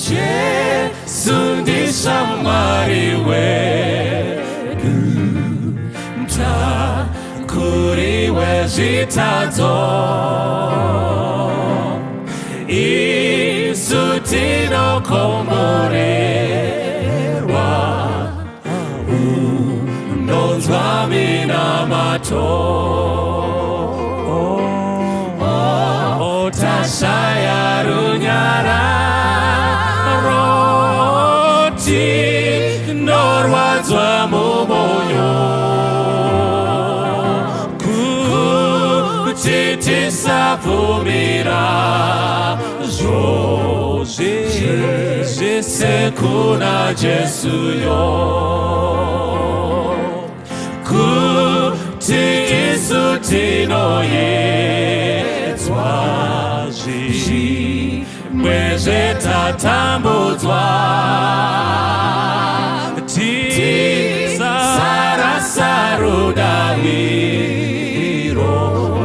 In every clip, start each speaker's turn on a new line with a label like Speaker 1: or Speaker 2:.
Speaker 1: Jesu ndi shamwari wedu, mtakuriwe zvitadzo, isu tinokomorerwa, unonzwa minamato. Tashaya runyararo, tinorwadzwa mumoyo, kuti tisabvumira zvose kuna Jesuyo, kuti isu tinoyedzwa zvimwe tatambudzwa, tisarasa rudaviro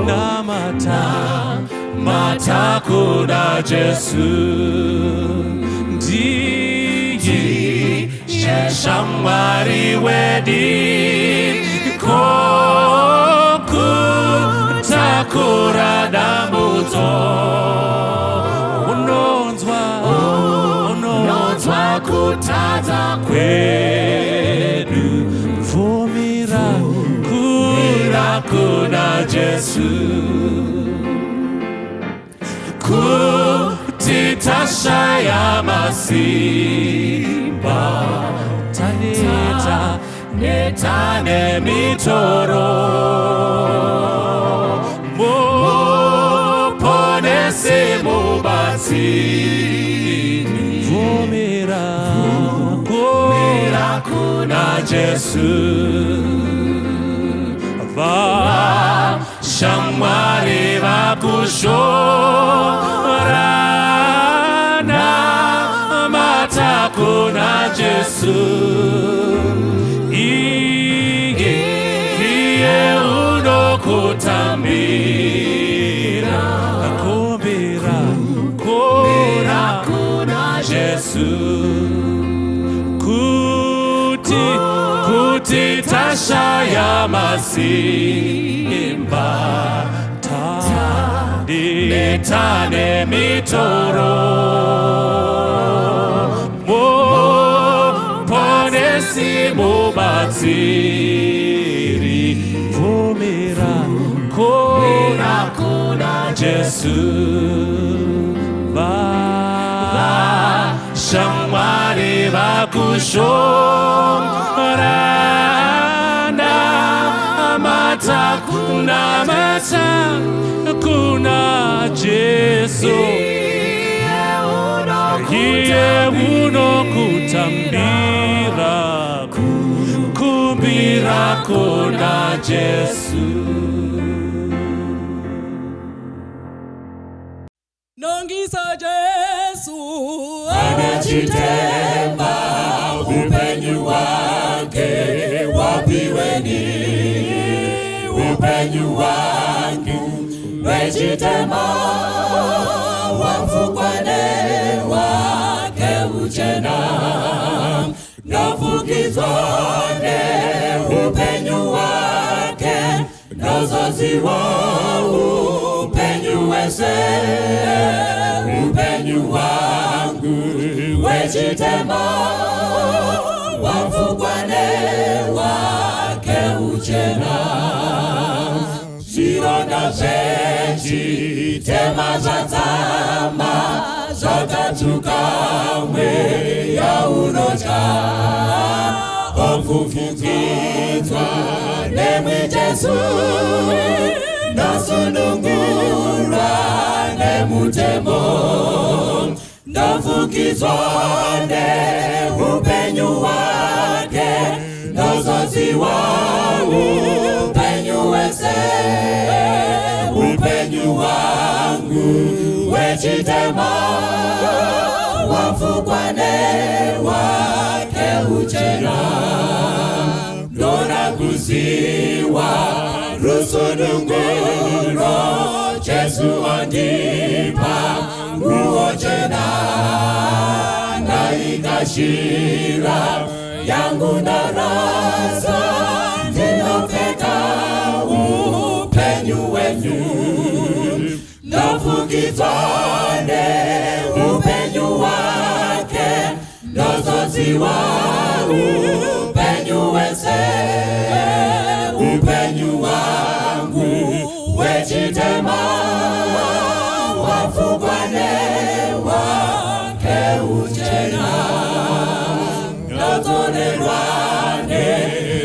Speaker 1: namata kuna Jesu. Ndiye shamwari wedi, kokutakura dambudzo, unonzwa kutadza kwedu, vumira kuna Jesu, kuti tashaya masimba, taneta nemitoro, muponesi mubatsiri, vumira kuna Jesu. Vashamwari vakushorana, mata kuna Jesu, iye unokutambira, kumbira kuna Jesu, kuti tashaya masimba, netane mitoro, muponesi mubatsiri, vumira kuna Jesu. Vashamwari vakushorana, mata kuna Jesu, iye unokutambira, kumbira kuna Jesu.
Speaker 2: Nongisa Jesu
Speaker 1: anachitema upenyu wake, wapiweni upenyu wake, wechitema wafukwane wake uchena, nofukizwane upenyu wake, nozoziwa upenyu wese, upenyu wangu wechitema wafukwane wake uchena, zironda zechitema zadzama, zvakatuka mweya unocha, ofufukidzwa nemwi Jesu, nosunungurwa nemutemo, nofukidzwa neupenyu wake, nozoziwa upenyu wese, upenyu wangu wechitema wafukwane wake uchena, ndora kuziwa rusununguro Jesu andipa nguo chena, ikashira yangu darasa ndinopfeka upenyu wenyu ndofukitswane upenyu wake ndozoziwa upenyu wese upenyu wangu wechitema wafukwane wake uchena ndozorerwane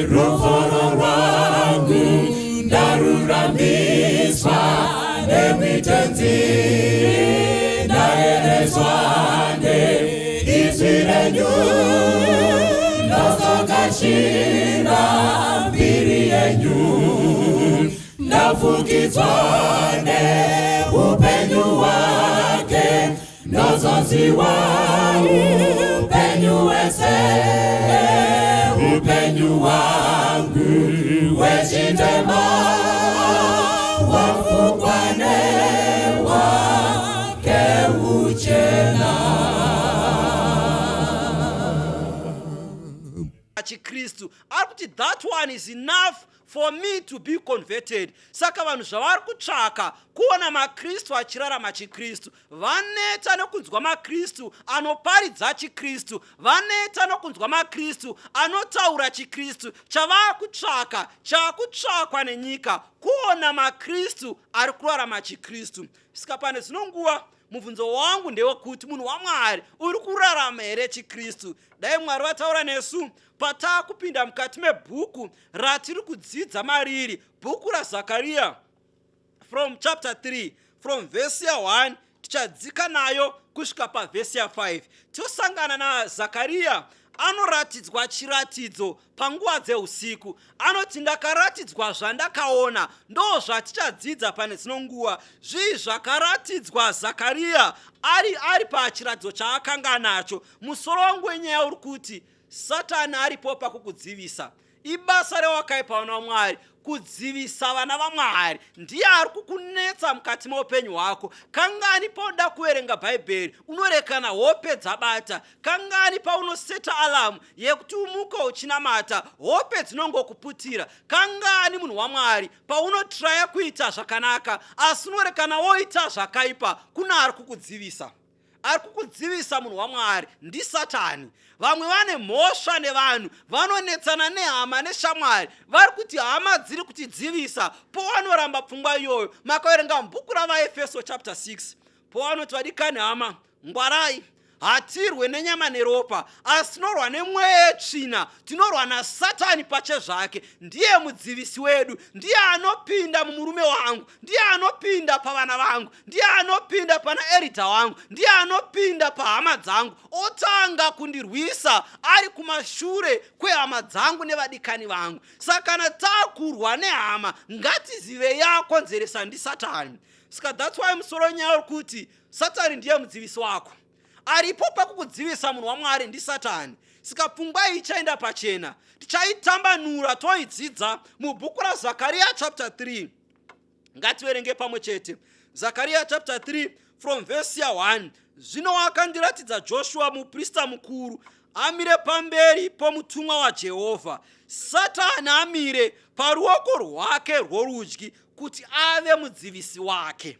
Speaker 1: ruforo rwangu ndaruramiswa nemitenzi ndaerezwane izwi renyu ndozokashira mbiri yenyu ndafukitswane upenyu wake ndozoziwa upenyu wese upenyu wangu wechitema wafukwane wake uchena.
Speaker 3: Kristu arikuti that one is enough for me to be converted. Saka vanhu zvavari kutsvaka kuona makristu achirarama chikristu, vaneta nokunzwa makristu anoparidza chikristu, vaneta nokunzwa makristu anotaura chikristu. Chavari kutsvaka chakutsvakwa nenyika kuona makristu ari kurarama chikristu. Saka pane zvino nguva mubvunzo wangu ndewekuti munhu waMwari uri kurarama here chikristu? Dai Mwari vataura nesu patakupinda mukati mebhuku ratiri kudzidza mariri, bhuku raZakaria, from chapter 3 from verse 1 tichadzika nayo kusvika pavhesi 5. Tosangana naZakaria anoratidzwa chiratidzo panguva dzeusiku. Anoti ndakaratidzwa zvandakaona, ndo zvatichadzidza pane dzino nguva. Zvii zvakaratidzwa Zakaria ari pachiratidzo chaakanga nacho? Musoro wangu wenyaya uri kuti Satani aripo pakukudzivisa. Ibasa rewakaipa vana vaMwari kudzivisa vana vaMwari. Ndiye ari kukunetsa mukati meupenyu hwako. Kangani paunoda kuverenga bhaibheri unorekana hope dzabata. Kangani paunoseta alamu yekuti umuka uchinamata hope dzinongokuputira. Kangani munhu waMwari paunotraya kuita zvakanaka asi unorekana woita zvakaipa, kuna ari kukudzivisa. Ari kukudzivisa munhu waMwari ndiSatani. Vamwe vane mhosva nevanhu, vanonetsana nehama neshamwari, vari kuti hama dziri kutidzivisa. Povanoramba pfungwa iyoyo. Makaverenga mubhuku ravaEfeso chapter 6 pavanoti vadikani hama, ngwarai, hatirwe nenyama neropa asi tinorwa nemweya yetsvina. Tinorwa naSatani pache zvake. Ndiye mudzivisi wedu, ndiye anopinda mumurume wangu, ndiye anopinda pavana vangu, ndiye anopinda pana eridha wangu, ndiye anopinda pahama dzangu. Otanga kundirwisa ari kumashure kwehama dzangu nevadikani vangu. Saka kana takurwa nehama ngatizive yakonzeresa ndiSatani. Saka that's why musoro nyaya uri kuti Satani ndiye mudzivisi wako. Aripo pakukudzivisa munhu waMwari ndiSatani. Saka pfungwa ichaenda pachena. Tichaitambanura toidzidza mubhuku raZakaria chapter 3. Ngativerenge pamwe chete. Zakaria chapter 3 from verse 1. Zvino wakandiratidza Joshua muprista mukuru amire pamberi pomutumwa waJehovha, Satani amire paruoko rwake rworudyi kuti ave mudzivisi wake.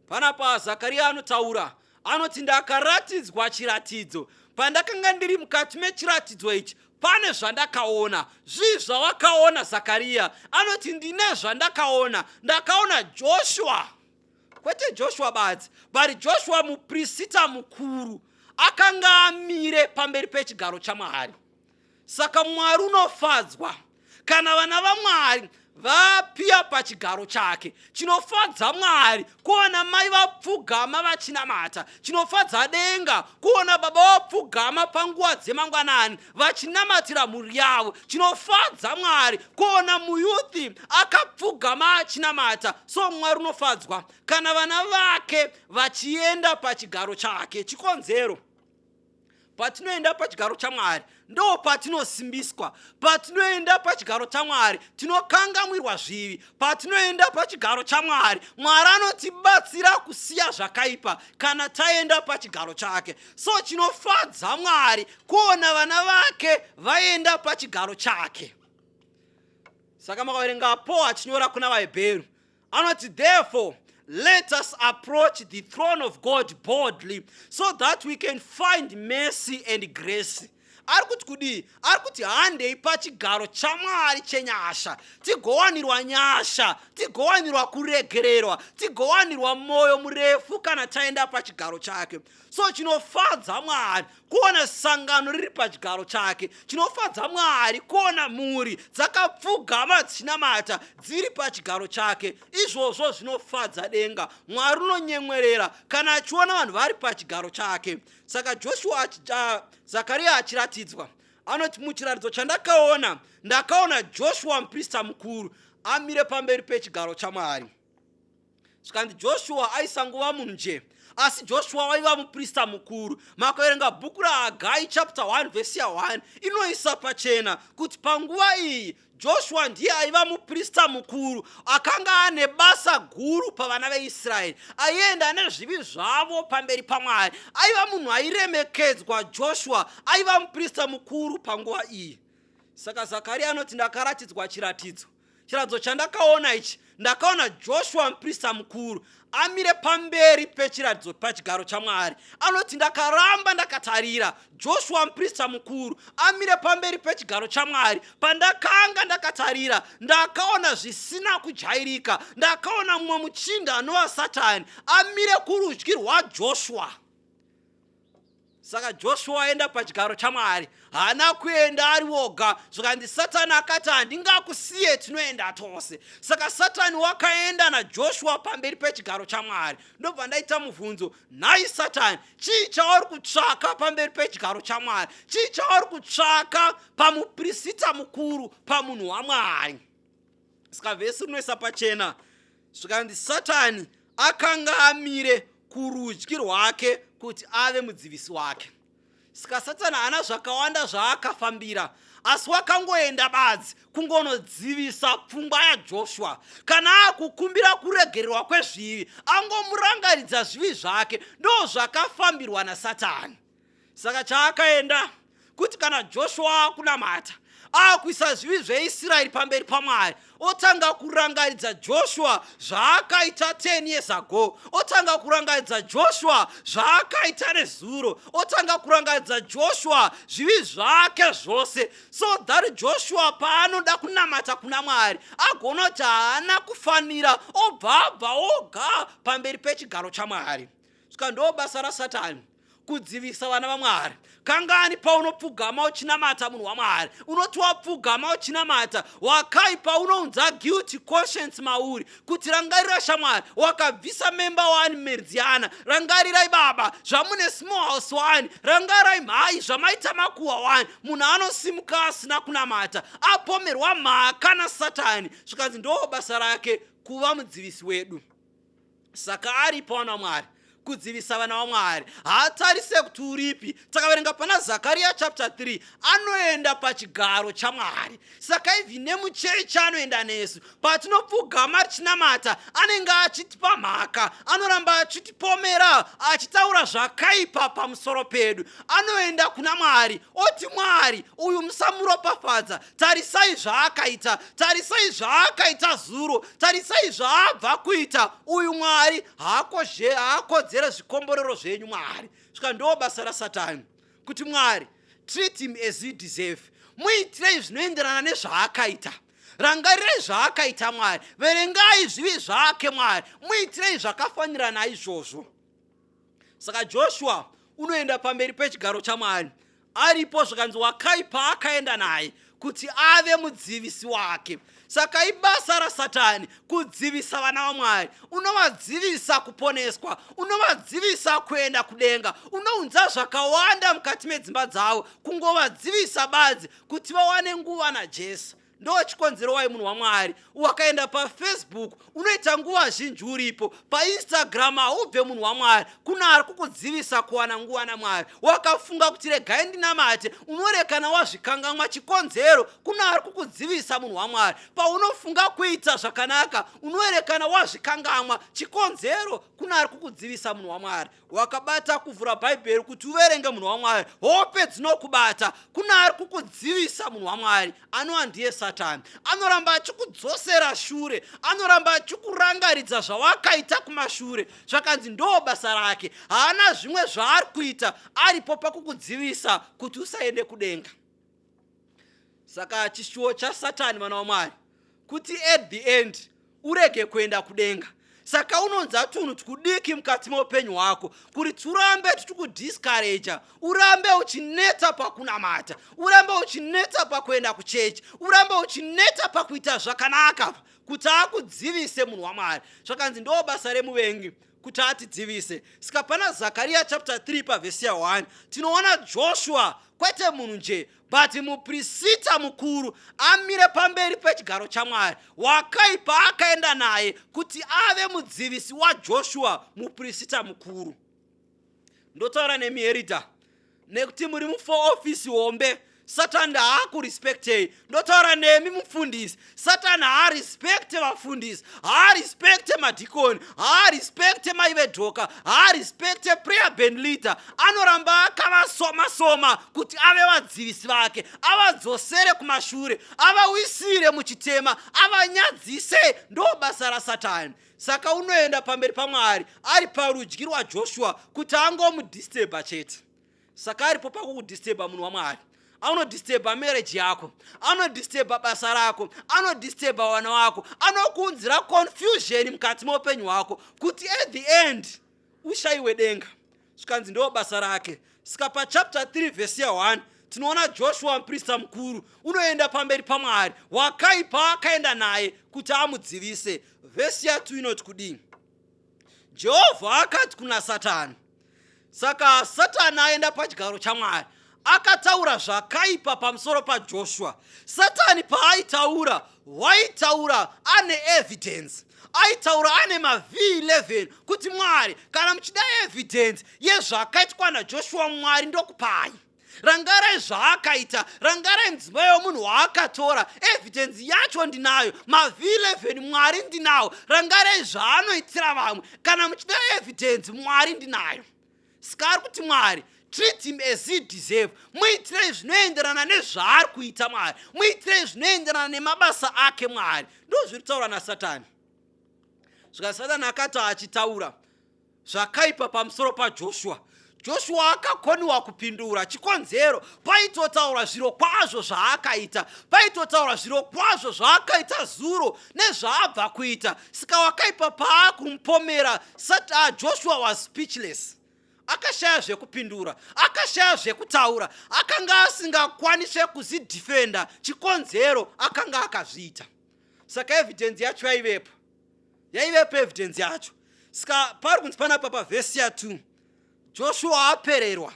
Speaker 3: Panapa Zakaria anotaura, anoti ndakaratidzwa chiratidzo. Pandakanga ndiri mukati mechiratidzo ichi pane zvandakaona. Zvii zvawakaona Zakaria? Anoti ndine zvandakaona. Ndakaona Joshua, kwete Joshua badzi, but Joshua muprista mukuru akanga amire pamberi pechigaro chaMwari. Saka Mwari unofadzwa kana vana vaMwari vapia pachigaro chake. Chinofadza Mwari kuona mai vapfugama vachinamata. Chinofadza denga kuona baba vapfugama panguva dzemangwanani vachinamatira mhuri yavo. Chinofadza Mwari kuona muyuthi akapfugama achinamata. So Mwari unofadzwa kana vana vake vachienda pachigaro chake. Chikonzero, patinoenda pachigaro chaMwari ndo patinosimbiswa. Patinoenda pachigaro chaMwari tinokangamwirwa zvivi. Patinoenda pachigaro chaMwari Mwari anotibatsira kusiya zvakaipa kana taenda pachigaro chake. So chinofadza Mwari kuona vana vake vaenda pachigaro chake. Saka makaverenga Paul achinyora kuna vaHebheru anoti, therefore let us approach the throne of God boldly so that we can find mercy and grace. Ari kuti kudii? Ari kuti handei pachigaro chaMwari chenyasha tigowanirwa nyasha, tigowanirwa kuregererwa, tigowanirwa moyo murefu kana taenda pachigaro chake. So chinofadza Mwari kuona sangano riri pachigaro chake. Chinofadza Mwari kuona mhuri dzakapfugama dzichinamata dziri pachigaro chake. Izvozvo zvinofadza denga. Mwari unonyemwerera kana achiona vanhu vari pachigaro chake. Saka Zakaria achiratidzwa anoti, muchiratidzo chandakaona ndakaona Joshua muprista mukuru amire pamberi pechigaro chaMwari. Zvikanzi Joshua aisanguva munhu nje, asi Joshua waiva muprista mukuru. Makaverenga bhuku raHagai chapter 1 verse 1 inoisa pachena kuti panguva iyi Joshua ndiye aiva muprista mukuru akanga ane basa guru pavana veIsraeri. Aienda nezvivi zvavo pamberi paMwari. Aiva munhu airemekedzwa. Joshua aiva muprista mukuru panguva iyi. Saka Zakaria anoti, ndakaratidzwa chiratidzo. Chiratidzo chandakaona ichi, ndakaona Joshua muprista mukuru amire pamberi pechiratidzo pachigaro chaMwari. Anoti, ndakaramba ndakatarira Joshua muprista mukuru amire pamberi pechigaro chaMwari. Pandakanga ndakatarira ndakaona zvisina kujairika. Ndakaona mumwe muchinda anova Satani amire kurudyi rwaJoshua. Saka Joshua aenda pachigaro chaMwari haana kuenda ari woga. Zvikanzi Satani akati, handingakusiye, tinoenda tose. Saka Satani wakaenda naJoshua pamberi pechigaro chaMwari. Ndobva ndaita mubvunzo, nhai Satani, chii chauri kutsvaka pamberi pechigaro chaMwari? Chii chauri kutsvaka pamuprista mukuru, pamunhu waMwari? Saka vhesi rinoisa pachena. Zvikanzi Satani akanga amire kurudyi rwake kuti ave mudzivisi wake. Saka Satani haana zvakawanda zvaakafambira, asi wakangoenda badzi kungonodzivisa pfungwa yaJoshua. Kana akukumbira kuregererwa kwezvivi, angomurangaridza zvivi zvake. Ndo zvakafambirwa naSatani. Saka chaakaenda kuti kana Joshua akunamata akuisa zvivi zveIsraeri pamberi paMwari, otanga kurangaridza Joshua zvaakaita 10 years ago. Otanga kurangaridza Joshua zvaakaita nezuro. Otanga kurangaridza Joshua zvivi zvake zvose, so that Joshua paanoda kunamata kuna Mwari agona kuti haana kufanira, obva oga pamberi pechigaro chaMwari. Saka ndo basa raSatani kudzivisa vana vaMwari. Kangani paunopfugama uchinamata munhu waMwari, unoti wapfugama uchinamata wakaipa, unounza guilty conscience mauri kuti rangarira shamwari, wakabvisa member 1 meridziana, rangarirai baba zvamune small house 1, rangarai mhai zvamaita makuhwa 1. Munhu anosimuka asina kunamata apomerwa mhaka naSatani. Zvikanzi ndo basa rake kuva mudzivisi wedu. Saka aripo vana vaMwari kudzivisa vana vaMwari, haatarise kuti uripi. Takaverenga pana Zakaria chapter 3, anoenda pachigaro chaMwari. Saka ibvi nemuchechi anoenda nesu. Patinopfugama tichinamata anenge achitipa mhaka, anoramba achitipomera, achitaura zvakaipa pamusoro pedu. Anoenda kuna Mwari oti, Mwari uyu musamuropafadza, tarisai zvaakaita, tarisai zvaakaita zuro, tarisai zvaabva kuita. Uyu Mwari haakodzera zvikomborero zvenyu Mwari. Svika ndo basa raSatani kuti Mwari treat him as you deserve. Muitirei zvinoenderana nezvaakaita, rangarirai zvaakaita Mwari, verengai zvivi zvake Mwari, muitirei zvakafanira naizvozvo. Saka Joshua unoenda pamberi pechigaro chaMwari. Aripo zvikanzi wakaipa akaenda naye kuti ave mudzivisi wake. Saka ibasa raSatani kudzivisa vana vaMwari. Unovadzivisa kuponeswa, unovadzivisa kuenda kudenga, unounza zvakawanda mukati medzimba dzavo, kungovadzivisa badzi kuti vawane nguva naJesu. ndo chikonzero wai munhu waMwari. Wakaenda paFacebook unoita nguva zhinji uripo, paInstagram haubve munhu waMwari, kuna ari kukudzivisa kuwana nguva naMwari. Wakafunga kuti regai ndinamate, unorekana wazvikanganwa chikonzero, kuna ari kukudzivisa munhu waMwari. Paunofunga kuita zvakanaka, unorekana wazvikanganwa chikonzero, kuna ari kukudzivisa munhu waMwari. Wakabata kuvhura Bhaibheri kuti uverenge munhu waMwari, hope dzinokubata, kuna ari kukudzivisa munhu waMwari. Anova ndiye Satani. Anoramba achikudzosera shure, anoramba achikurangaridza zvawakaita kumashure. Zvakanzi ndo basa rake, haana zvimwe zvaari kuita, aripo pakukudzivisa kuti usaende kudenga. Saka chishuwo chaSatani vana waMwari, kuti at the end urege kuenda kudenga. Saka unonza tunhu tukudiki mukati meupenyu hwako, kuti urambe tuchikudiscourage, urambe uchineta pakunamata, urambe uchineta pakuenda kuchechi, urambe uchineta pakuita zvakanaka, kuti akudzivise munhu waMwari. Zvakanzi ndo basa remuvengi kuti atidzivise. Saka pana Zakariya chapter 3 pavhesi 1 tinoona Joshua, kwete munhu nje, but muprista mukuru, amire pamberi pechigaro chaMwari. Wakaipa akaenda naye kuti ave mudzivisi waJoshua, muprista mukuru. Ndotaura nemiherita, nekuti muri muofisi hombe, Satani haakurespectei. Ndotaura nemi mufundisi, Satani haarespecte vafundisi, haarespecte madhikoni, haarespecte maivedhoka, haarespecte prayer band leader. Anoramba akavasoma kuti ave vadzivisi vake, avadzosere kumashure, avawisire muchitema, avanyadzise. Ndo basa raSatani. Saka unoenda pamberi paMwari ari parudyi rwaJoshua kuti angomudisturba chete. Saka aripo pakukudisturba munhu waMwari. Anodisturba marriage yako, anodisturba basa rako, anodisturba wana wako, anokunzira confusion mukati meupenyu hwako, kuti at the end ushayiwe denga. Zvikanzi ndo basa rake. Saka pachapter 3 vhesi 1 tinoona Joshua muprista mukuru unoenda pamberi paMwari, wakaipa akaenda naye kuti amudzivise. Vhesi 2 inoti kudini? Jehovha akati kuna Satani. Saka Satani aenda pachigaro chaMwari, akataura zvakaipa pamusoro paJoshua. Satani paaitaura, waitaura ane evidence, aitaura ane maV11 kuti Mwari, kana muchida evidence yezvakaitwa naJoshua, Mwari ndokupai. Rangarai zvaakaita, rangarai mudzimai womunhu waakatora, evidence yacho ndinayo, maV11 Mwari ndinawo. Rangarai zvaanoitira vamwe, kana muchida evidence Mwari ndinayo. Saka ari kuti Mwari, treat him as he deserve. Muitire zvinoenderana nezvaari kuita Mwari, muitire zvinoenderana nemabasa ake Mwari. Ndo zviri kutaura naSatani. Zvika Satani akati achitaura zvakaipa pamusoro paJoshua, Joshua akakoniwa kupindura chikonzero. Paitotaura zviro kwazvo zvaakaita, paitotaura zviro kwazvo zvaakaita zuro nezvaabva kuita. Saka wakaipa paakumupomera, Joshua was speechless. Akashaya zvekupindura, akashaya zvekutaura, akanga asingakwanise kuzvidefenda chikonzero, akanga akazviita. Saka evidence yacho yaivepo evidence yacho. Saka pari kunzi panapa pavhesi 2 Joshua apererwa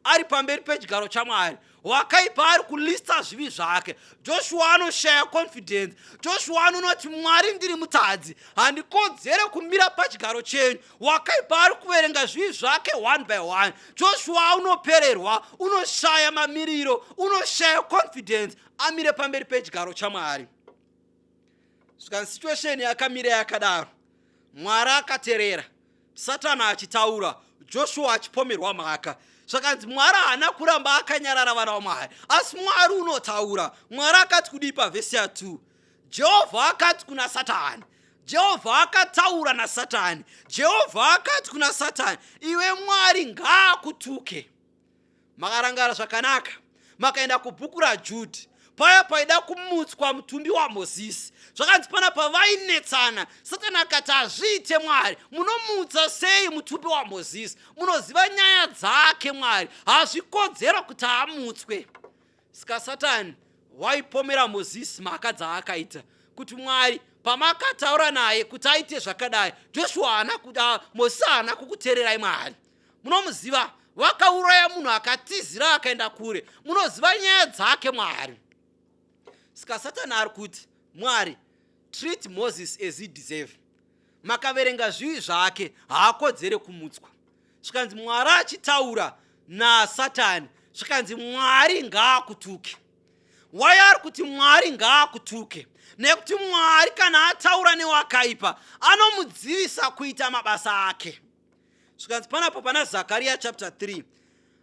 Speaker 3: ari pamberi pechigaro chaMwari, wakaipa ari kulista zvivi zvake. Joshua anoshaya confidence. Joshua anonoti Mwari ndiri mutadzi, handikodzere kumira pachigaro chenyu. Wakaipa ari kuverenga zvivi zvake one by one. Joshua unopererwa, unoshaya mamiriro, unoshaya confidence, amire pamberi pechigaro chaMwari. Saka situation yakamira yakadaro, Mwari akaterera, Satani achitaura, Joshua achipomerwa mhaka. Zvakanzi Mwari haana kuramba akanyarara vana vaMwari, asi Mwari unotaura. Mwari akati kudii pavhesi 2? Jehovha akati kuna Satani, Jehovha akataura naSatani. Jehovha akati kuna Satani, iwe Mwari ngaakutuke. Makarangara zvakanaka, makaenda kubhuku raJudhi, paya paida kumutswa mutumbi waMozisi. Zvakanzi pana pavainetsana, Satani akati azviite Mwari, munomutsa sei mutumbi waMozisi? Munoziva nyaya dzake Mwari, hazvikodzera kuti amutswe. Saka Satani waipomera Mozisi mhaka dzaakaita, kuti Mwari pamakataura naye kuti aite zvakadai, Mozisi haana kukutererai Mwari. Munomuziva, wakauraya munhu akatizira akaenda kure. Munoziva nyaya dzake Mwari. Saka Satani ari kuti Mwari, treat Moses as he deserve. Makaverenga zvivi zvake, haakodzere kumutswa. Zvikanzi Mwari achitaura naSatani, zvikanzi Mwari ngaakutuke. Why ari kuti Mwari ngaakutuke? Nekuti Mwari kana ataura newakaipa, anomudzivisa kuita mabasa ake. Zvikanzi panapo pana Zakaria chapter 3,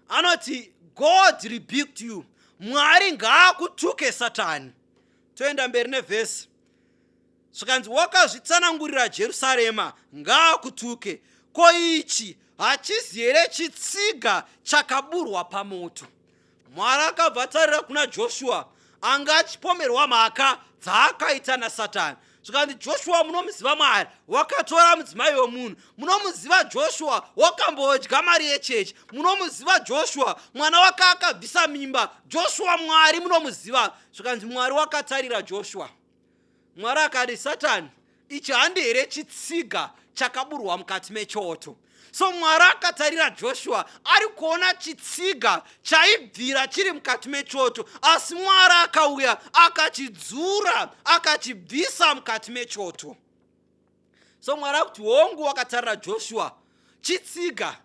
Speaker 3: anoti God rebuked you. Mwari ngaakutuke Satani. Toenda mberi nevhesi. Zvikanzi wakazvitsanangurira Jerusarema, ngaakutuke. Ko ichi hachizi here chitsiga chakaburwa pamoto? Mwari akabva atarira kuna Joshua, anga achipomerwa mhaka dzaakaita naSatani. Zvikanzi Joshua munomuziva Mwari, wakatora mudzimai womunhu. Munomuziva Joshua, wakambodya mari yechechi. Munomuziva Joshua, mwana wake akabvisa mimba. Joshua Mwari munomuziva. Zvikanzi Mwari wakatarira Joshua. Mwari akati, Satani, ichi handi here chitsiga chakaburwa mukati mechoto. So Mwari akatarira Joshua, ari kuona chitsiga chaibvira chiri mukati mechoto, asi Mwari akauya akachidzura akachibvisa mukati mechoto. So Mwari akuti hongu wakatarira Joshua, chitsiga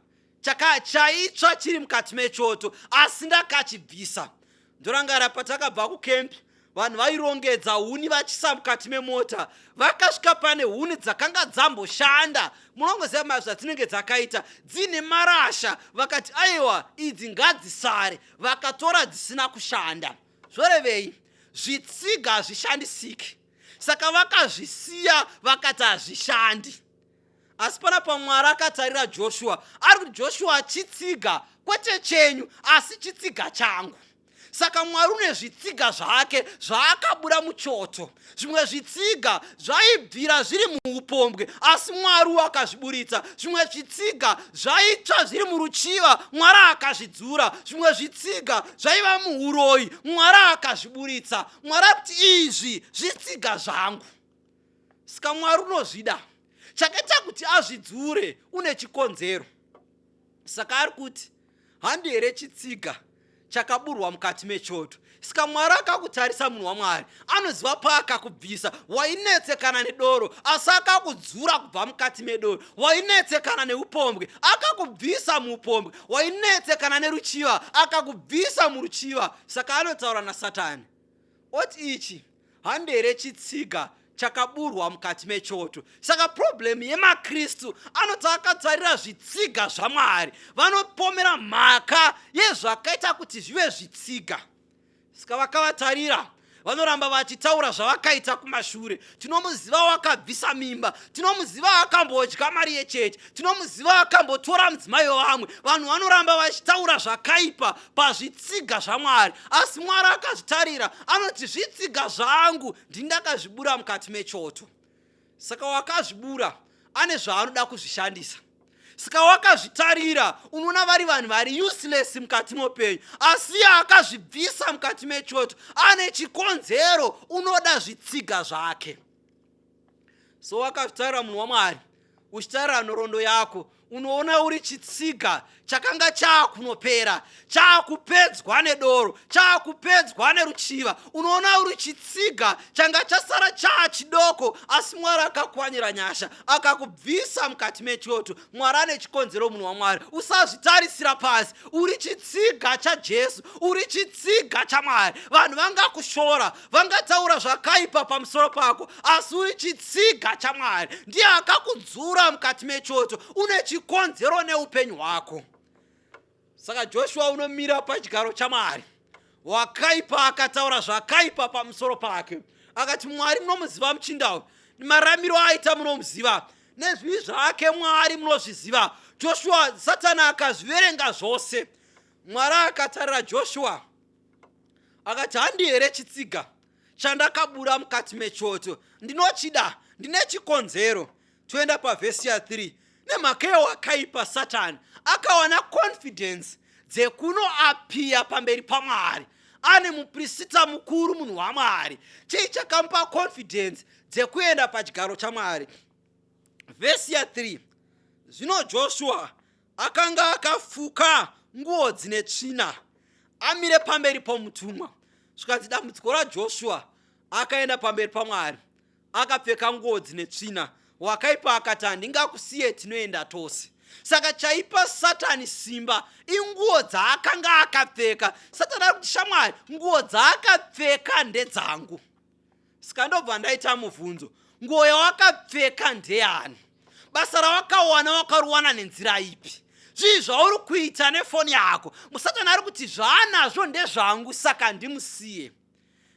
Speaker 3: chaitsva chiri mukati mechoto, asi ndakachibvisa. Ndorangara patakabva kukempi, vanhu vairongedza huni vachisa mukati memota. Vakasvika pane huni dzakanga dzamboshanda. Munongoziva mazvo dzinenge dzakaita dzine marasha. Vakati aiwa, idzi ngadzisare. Vakatora dzisina kushanda. Zvorevei, zvitsiga hazvishandisiki. Saka vakazvisiya vakati hazvishandi. Asi panapa Mwari akatarira Joshua, ari kuti Joshua, chitsiga kwete chenyu, asi chitsiga changu. Saka Mwari une zvitsiga zvake zvaakabuda muchoto. Zvimwe zvitsiga zvaibvira zviri muupombwe, asi Mwari wakazviburitsa. Zvimwe zvitsiga zvaitsva zviri muruchiva, Mwari akazvidzura. Zvimwe zvitsiga zvaiva muuroyi, Mwari akazviburitsa. Mwari akuti izvi zvitsiga zvangu. Saka Mwari unozvida. Chakaita kuti azvidzure une chikonzero. Saka ari kuti handi here chitsiga chakaburwa mukati mechoto. Saka Mwari akakutarisa munhu waMwari, anoziva paakakubvisa. Wainetsekana nedoro, asi akakudzura kubva mukati medoro. Wainetsekana neupombwe, akakubvisa muupombwe. Wainetsekana neruchiva, akakubvisa muruchiva. Saka anotaura naSatani, oti ichi handi here chitsiga chakaburwa mukati mechoto. Saka problem yemakristu anoti akatarira zvitsiga zvaMwari, vanopomera mhaka yezvakaita kuti zvive zvitsiga. Saka vakavatarira, vanoramba vachitaura zvavakaita kumashure. Tinomuziva wakabvisa mimba, tinomuziva akambodya mari yechechi, tinomuziva akambotora mudzimai wevamwe. Vanhu vanoramba vachitaura zvakaipa pazvitsiga zvaMwari, asi Mwari akazvitarira, anoti zvitsiga zvangu ndindakazvibura mukati mechoto. Saka wakazvibura ane zvaanoda kuzvishandisa. Saka wakazvitarira, unoona vari vanhu vari useless mukati muupenyu, asi akazvibvisa mukati mechoto ane chikonzero, unoda zvitsiga zvake. So wakazvitarira munhu waMwari, uchitarira nhoroondo yako, unoona uri chitsiga chakanga chaakunopera, chaakupedzwa nedoro, chaakupedzwa neruchiva. Unoona uri chitsiga changa chasara chaachidoko, asi Mwari akakwanyira nyasha akakubvisa mukati mechoto. Mwari ane chikonzero munhu waMwari. Usazvitarisira pasi, uri chitsiga chaJesu, uri chitsiga chaMwari. Vanhu vangakushora, vangataura zvakaipa pamusoro pako, asi uri chitsiga chaMwari. Ndiye akakudzura mukati mechoto, une chikonzero neupenyu hwako. Saka Joshua unomira pachigaro chaMwari, wakaipa akataura zvakaipa pamusoro pake. Akati Mwari munomuziva muchinda, maramiro aita munomuziva, nezvivi zvake Mwari munozviziva. Joshua, Satani akazviverenga zvose. Mwari akatarira Joshua akati handi here chitsiga chandakabura mukati mechoto, ndinochida, ndine chikonzero. Toenda pavhesi ya 3. Nemhaka yewakaipa Satani akawana confidence dzekunoapiya pamberi paMwari. Ane muprista mukuru munhu waMwari, chii chakamupa confidence dzekuenda pachigaro chaMwari. Vhesi ya 3. Zvino Joshua akanga akafuka nguo dzine tsvina, amire pamberi pomutumwa. Zvikanzi dambudziko raJoshua akaenda pamberi paMwari akapfeka nguo dzine tsvina. Wakaipa akati handingakusiye, tinoenda tose. Saka chaipa Satani simba inguo dzaakanga akapfeka. Satani ari kuti shamwari, nguo dzaakapfeka ndedzangu. Saka ndobva ndaita mubvunzo, nguo yawakapfeka ndeyani? Basa rawakawana wakaruwana nenzira ipi? Zvii zvauri kuita nefoni yako? Satani ari kuti zvaanazvo ndezvangu, saka ndimusiye.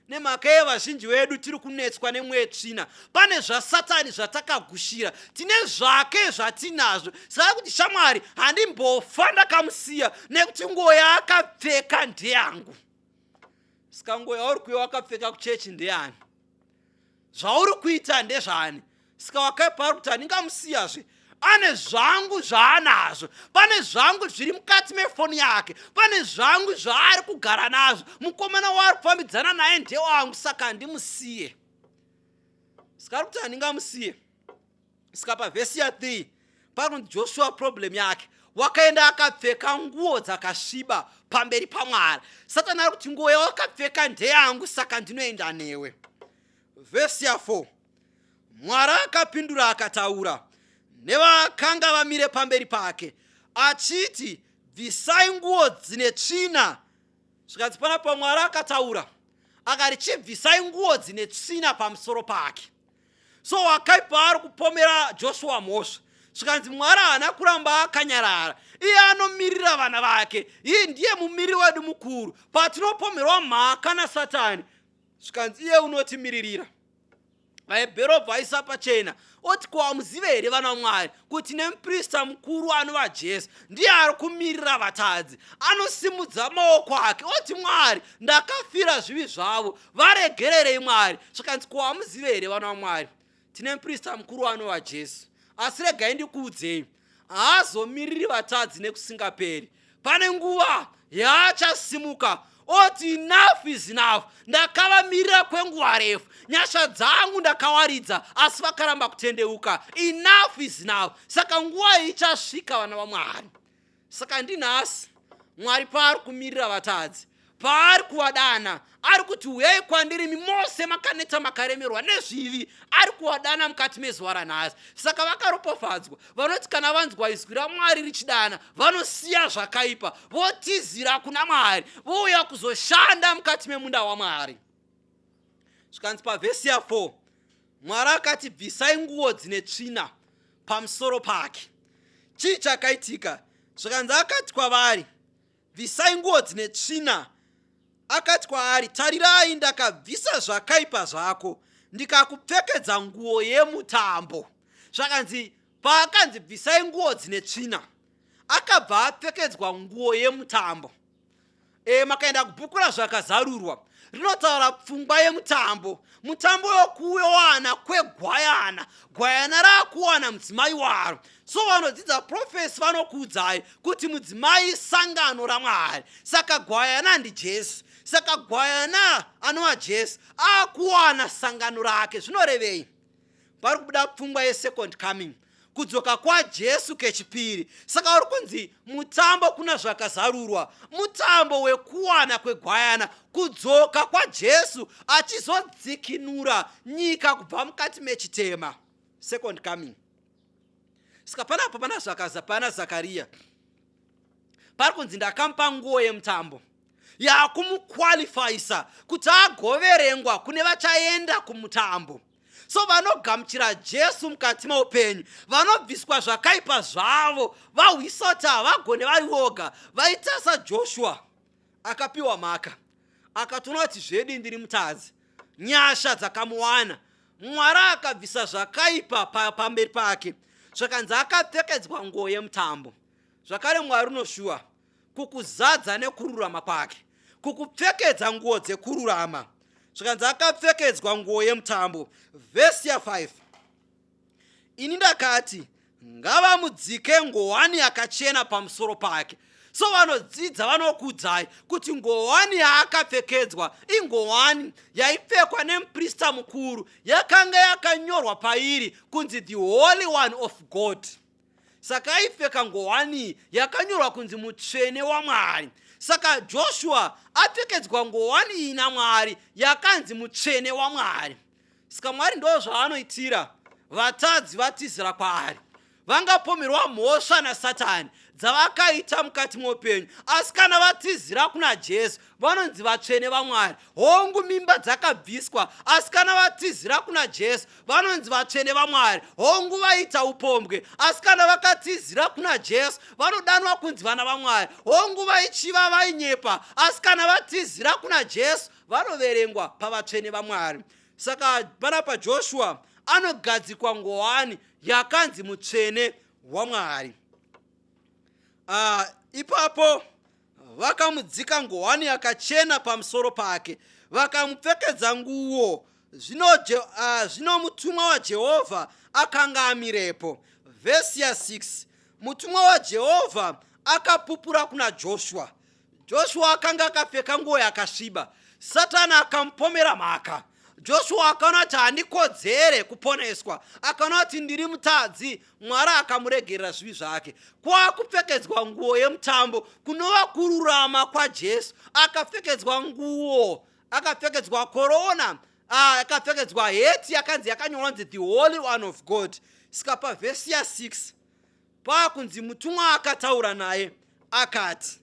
Speaker 3: Nemhaka yevazhinji vedu tiri kunetswa nemweya tsvina. Pane zvaSatani zvatakagushira, tine zvake zvatinazvo. Saka kuti shamwari, handimbofa ndakamusiya nekuti nguo yaakapfeka ndeyangu. Saka nguo yauri kuya wakapfeka kuchechi ndeyani? Zvauri kuita ndezvani? Saka wakaipa ari kuti handingamusiyazve. Ane zvangu zvaanazvo, pane zvangu zviri mukati mefoni yake, pane zvangu zvaari kugara nazvo. Mukomana waari kufambidzana naye ndewangu, saka ndimusiye. Saka ari kuti handingamusiye. Saka pavhesi ya3 pari kuti Joshua problem yake wakaenda akapfeka nguo dzakasviba pamberi paMwari. Satani ari kuti nguo yawakapfeka ndeyangu, saka ndinoenda newe. Vhesi ya4 Mwari akapindura akataura nevakanga vamire pamberi pake achiti, bvisai nguo dzine tsvina. Zvikati panapo Mwari akataura akati, chibvisai nguo dzine tsvina pamusoro pake. So wakaipa ari kupomera Joshua mhosva. Zvikanzi Mwari haana kuramba akanyarara, iye anomirira vana vake. Iye ndiye mumiri wedu mukuru. Patinopomerwa mhaka naSatani, zvikanzi iye unotimiririra. VaHebheru vaisa pachena oti, ko hamuzive here vana vaMwari kuti nemuprista mukuru anova Jesu ndiye ari kumirira vatadzi? Anosimudza maoko ake oti, Mwari, ndakafira zvivi zvavo, varegererei Mwari. Zvikanzi, ko hamuzive here vana vaMwari tine muprista mukuru anova Jesu? Asi regai ndikuudzei, haazomiriri vatadzi nekusingaperi. Pane nguva yaachasimuka oti, enough is enough. Ndakavamirira kwenguva refu, nyasha dzangu ndakawaridza, asi vakaramba kutendeuka. Enough is enough. Saka nguva ichasvika vana vaMwari. Saka ndinhasi Mwari paari kumirira vatadzi, paari kuvadana, ari kuti uyai kwandiri mose makaneta makaremerwa nezvivi. Ari kuvadana mukati mezuva ranhasi. Saka vakaropafadzwa vanoti kana vanzwa izwi raMwari richidana, vanosiya zvakaipa, votizira kuna Mwari, vouya kuzoshanda mukati memunda waMwari. Zvikanzi pavhesi ya4 Mwari akati, bvisai nguo dzine tsvina pamusoro pake. Chii chakaitika? Zvikanzi akati kwavari, bvisai nguo dzine tsvina. Akati kwaari, tarirai, ndakabvisa zvakaipa zvako ndikakupfekedza nguo yemutambo. Zvakanzi paakanzi bvisai nguo dzine tsvina, akabva apfekedzwa nguo yemutambo. Makaenda kubhuku razvakazarurwa rinotaura pfungwa yemutambo, mutambo wekuwana kwegwayana. Gwayana raakuwana mudzimai waro. So vanodzidza profesi vanokuudzai kuti mudzimai sangano raMwari. Saka gwayana ndiJesu. Saka gwayana anova Jesu akuwana sangano rake. Zvinorevei? Pari kubuda pfungwa yesecond coming, kudzoka kwaJesu kechipiri. Saka uri kunzi mutambo kuna zvakazarurwa, mutambo wekuwana kwegwayana, kudzoka kwaJesu achizodzikinura nyika kubva mukati mechitema, second coming. Saka panapo pana Zakariya, pari kunzi ndakamupa nguo yemutambo yakumukwalifayisa kuti agoverengwa kune vachaenda kumutambo. So vanogamuchira Jesu mukati meupenyu, vanobviswa zvakaipa zvavo, vahwisota vagone vari voga, vaita saJoshua. Akapiwa mhaka, akatona kuti zvedi ndiri mutadzi, nyasha dzakamuwana. Mwari akabvisa zvakaipa pamberi pake, zvakanzi akapfekedzwa nguo yemutambo. Zvakare Mwari unoshuwa kukuzadza nekururama kwake, kukupfekedza nguo dzekururama. Zvakanzi akapfekedzwa nguo yemutambo. Vhesi ya5 ini ndakati, ngavamudzike nguwani yakachena pamusoro pake. So vanodzidza vanokuudzai kuti nguwani yaakapfekedzwa inguwani yaipfekwa nemuprista mukuru, yakanga yakanyorwa pairi kunzi the Holy One of God. Saka aipfeka nguwani yakanyorwa kunzi mutsvene waMwari. Saka Joshua apfekedzwa nguwani iyi naMwari yakanzi mutsvene waMwari. Saka Mwari ndo zvaanoitira vatadzi vatizira kwaari. Vangapomerwa mhosva naSatani dzavakaita mukati muupenyu, asi kana vatizira kuna Jesu vanonzi vatsvene vaMwari. Hongu mimba dzakabviswa, asi kana vatizira kuna Jesu vanonzi vatsvene vaMwari. Hongu vaita upombwe, asi kana vakatizira kuna Jesu vanodanwa kunzi vana vaMwari. Hongu vaichiva vainyepa, asi kana vatizira kuna Jesu vanoverengwa pavatsvene vaMwari. Saka panapa Joshua anogadzikwa nguwani yakanzi mutsvene waMwari. Ipapo vakamudzika nguwani yakachena pamusoro pake, vakamupfekedza nguo. Zvino mutumwa waJehovha akanga amirepo. Vhesi ya6, mutumwa waJehovha akapupura kuna Joshua. Joshua akanga akapfeka nguo yakasviba. Satani akamupomera mhaka. Joshua akaona kuti handikodzere kuponeswa, akaona kuti ndiri mutadzi. Mwari akamuregerera zvivi zvake. Kwakupfekedzwa nguo yemutambo kunova kururama kwaJesu. Akapfekedzwa nguo, akapfekedzwa korona, akapfekedzwa heti yakanzi yakanyorwa kunzi the Holy One of God. Saka pavhesi ya6 pakunzi mutumwa akataura naye akati,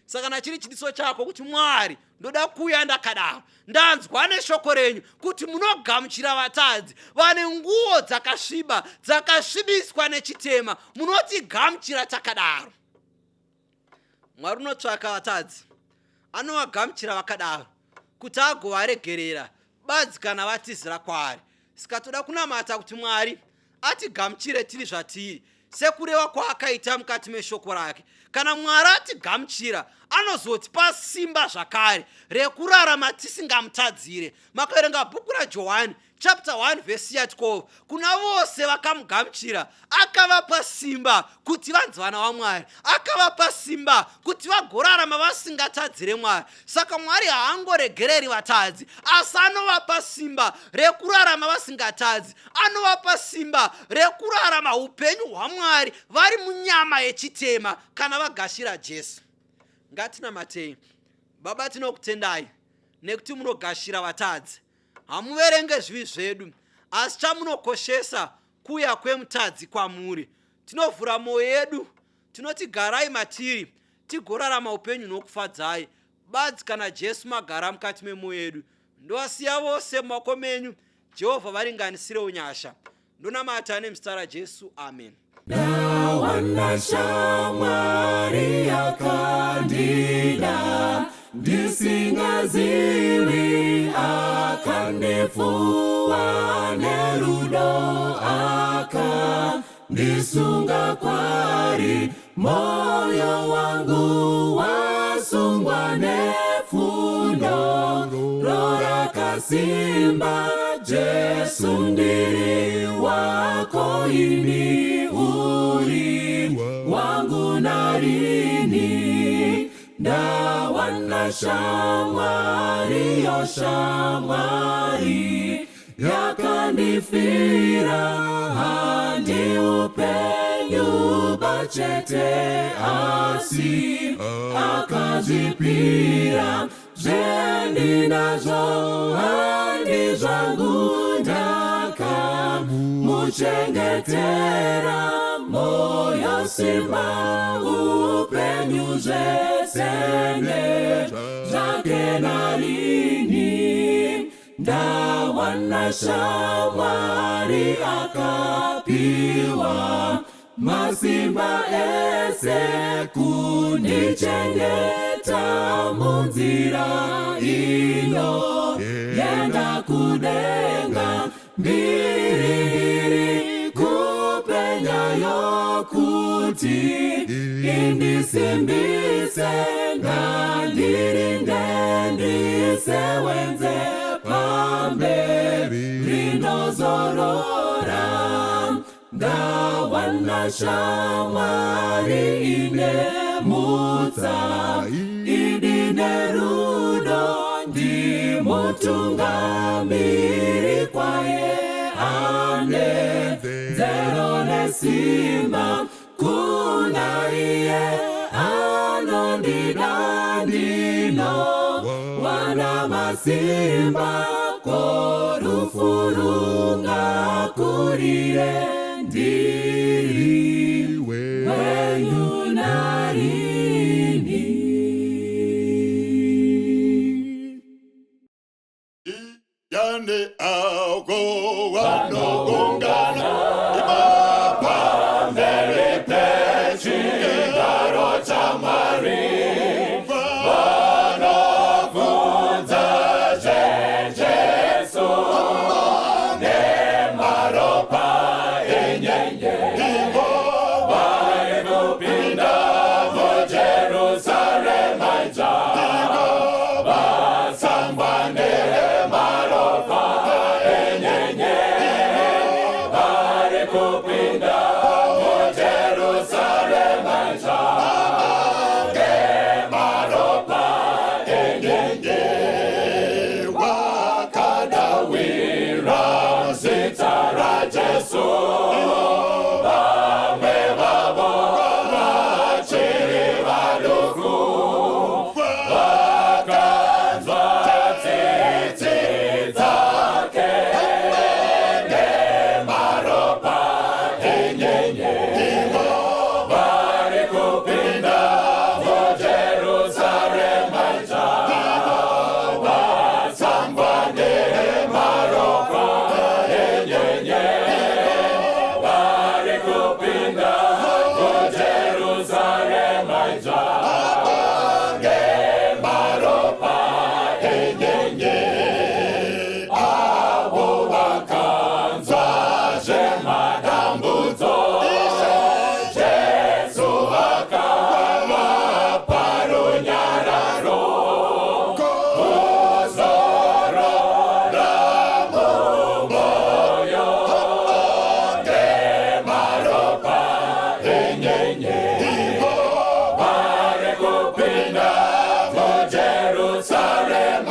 Speaker 3: saka kana chiri chidiso chako kuti Mwari, ndoda kuuya ndakadaro, ndanzwa neshoko renyu kuti munogamuchira vatadzi vane nguo dzakasviba, dzakasvibiswa nechitema, munotigamuchira takadaro. Mwari unotsvaka vatadzi, anovagamuchira vakadaro kuti agovaregerera badzi kana vatizira kwaari. Saka toda kunamata kuti Mwari atigamuchire tiri zvatiri, sekureva kwaakaita mukati meshoko rake. Kana Mwari atigamuchira, anozotipa simba zvakare rekurarama tisingamutadzire. Makaverenga bhuku raJohani chapter 1 vhesi ya12, kuna vose vakamugamuchira akavapa simba kuti vanzi vana vaMwari, akavapa simba kuti vagorarama vasingatadzire Mwari. Saka Mwari haangoregereri vatadzi, asi anovapa simba rekurarama vasingatadzi, anovapa simba rekurarama upenyu hwaMwari vari munyama yechitema kana vagashira Jesu. Ngatinamatei. Baba, tinokutendai nekuti munogashira vatadzi. Hamuverenge zvivi zvedu, asi chamunokoshesa kuuya kwemutadzi kwamuri. Tinovhura mwoyo yedu, tinoti garai matiri, tigorarama upenyu nokufadzai. Badzi kana Jesu magara mukati memwoyo yedu. Ndovasiya vose mumaoko menyu, Jehovha varinganisire unyasha. Ndonamata nemuzita raJesu, amen.
Speaker 1: Ndawana shamwari yakandida, ndisingazivi akandifuwa nerudo, akandisunga kwari, moyo wangu wasungwa nefundo, rora kasimba, Jesu ndiri wako ini uri wangu narini. Ndawana shamwari, yo shamwari yakandifira, handi upenyu bachete asi akazvipira, zvendinazvo handi zvangu ndakamuchengetera, moyo simba upenyu zvesene zvake narini. Ndawana shamwari akapiwa masimba ese kundichengeta munzira ino yenda kudenga, mbiri kupenya yokuti indisimbise, ngandirinde ndisewenze pamberi rinozorora. Ndawana shamwari ine mutsa, idine rudo, ndimutungamiri kwaye ane nzero nesimba, kuna iye anondida lino wana masimba korufurunga kurire ndiri wenyu narini
Speaker 4: yane augo wanogongana imapambele pechi garo chamari vanofunza jejesu nemaropa enyenye varikupinda mujerusalema ija vasambane kupinda Jerusalema nge maropa enyenye wakadawira zitara Jesu bamwe babo bachiri baluku bakanzwa titi zake Jerusalem,